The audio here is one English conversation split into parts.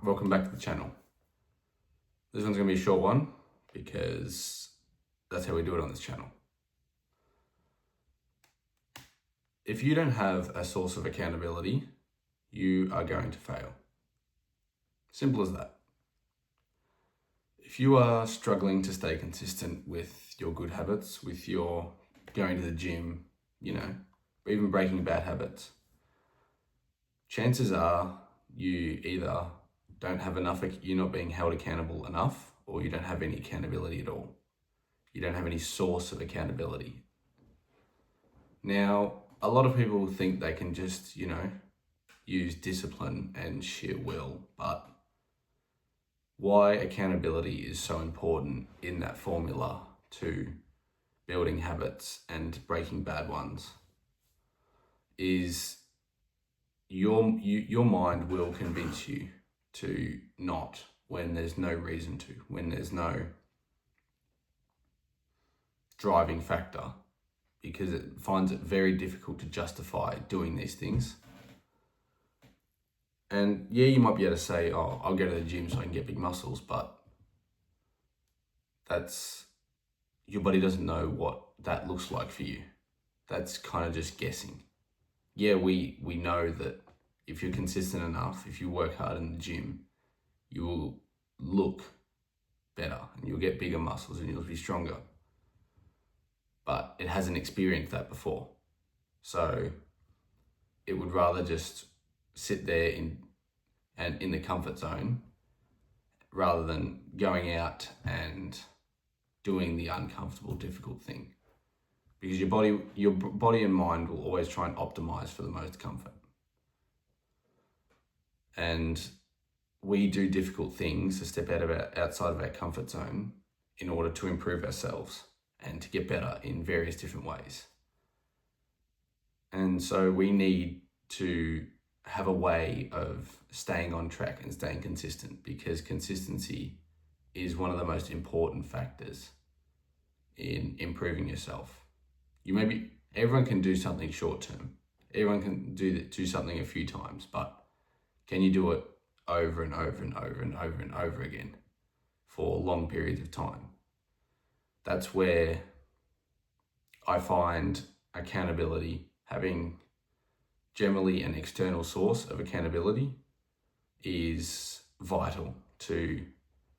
welcome back to the channel. This one's going to be a short one because that's how we do it on this channel. If you don't have a source of accountability, you are going to fail. Simple as that. If you are struggling to stay consistent with your good habits, with your going to the gym, or even breaking bad habits, chances are you either don't have enough, you're not being held accountable enough, or you don't have any accountability at all. You don't have any source of accountability. Now, a lot of people think they can just, use discipline and sheer will, but why accountability is so important in that formula to building habits and breaking bad ones is your mind will convince you to not when there's no reason to, when there's no driving factor, because it finds it very difficult to justify doing these things. And yeah, you might be able to say, oh, I'll go to the gym so I can get big muscles, but your body doesn't know what that looks like for you. That's kind of just guessing. Yeah, we know that if you're consistent enough, if you work hard in the gym, you will look better and you'll get bigger muscles and you'll be stronger. But it hasn't experienced that before. So it would rather just sit there in the comfort zone rather than going out and doing the uncomfortable, difficult thing. Because your body and mind will always try and optimize for the most comfort. And we do difficult things to step outside of our comfort zone in order to improve ourselves and to get better in various different ways. And so we need to have a way of staying on track and staying consistent, because consistency is one of the most important factors in improving yourself. Everyone can do something short term. Everyone can do something a few times, but can you do it over and over and over and over and over again for long periods of time? That's where I find accountability, having generally an external source of accountability, is vital to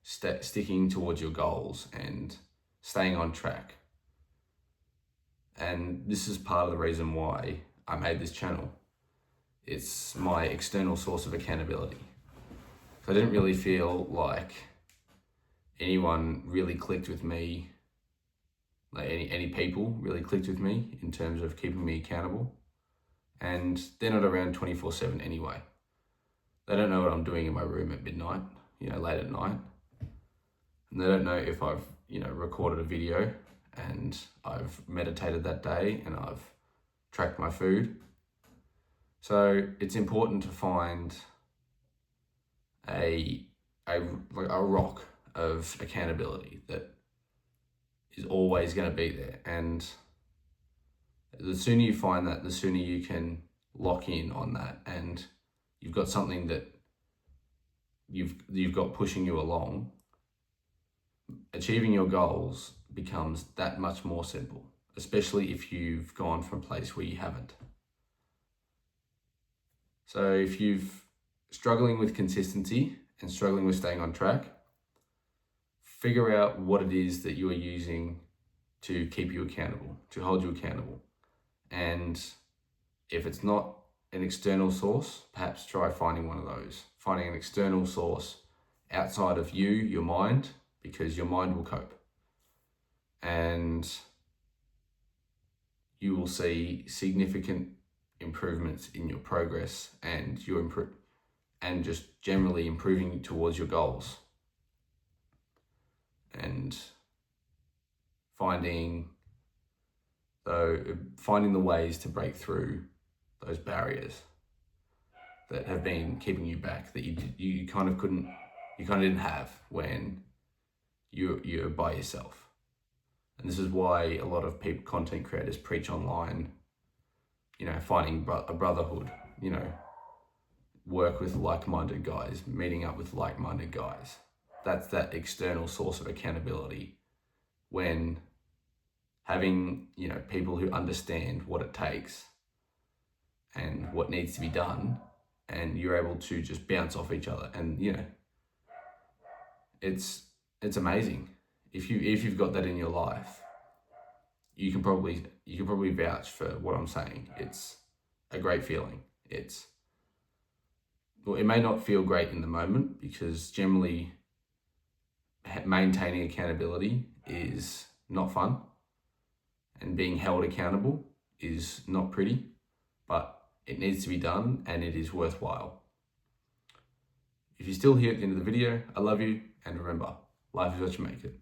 sticking towards your goals and staying on track. And this is part of the reason why I made this channel. It's my external source of accountability. I didn't really feel like anyone really clicked with me, like any people really clicked with me in terms of keeping me accountable. And they're not around 24/7 anyway. They don't know what I'm doing in my room at midnight, late at night. And they don't know if I've, recorded a video and I've meditated that day and I've tracked my food. So it's important to find a rock of accountability that is always going to be there. And the sooner you find that, the sooner you can lock in on that, and you've got something that you've got pushing you along. Achieving your goals becomes that much more simple, especially if you've gone from a place where you haven't. So if you've struggling with consistency and struggling with staying on track, figure out what it is that you are using to keep you accountable, to hold you accountable. And if it's not an external source, perhaps try finding one of those. Finding an external source outside of you, your mind, because your mind will cope. And you will see significant improvements in your progress and and just generally improving towards your goals. And finding the ways to break through those barriers that have been keeping you back, that you kind of didn't have when you're by yourself. And this is why a lot of content creators preach online, finding a brotherhood, work with like-minded guys, meeting up with like-minded guys. That's that external source of accountability, when having, people who understand what it takes and what needs to be done, and you're able to just bounce off each other. And it's amazing. If you've got that in your life, you can probably vouch for what I'm saying. It's a great feeling. Well, it may not feel great in the moment, because generally maintaining accountability is not fun, and being held accountable is not pretty, but it needs to be done, and it is worthwhile. If you're still here at the end of the video, I love you, and remember, life is what you make it.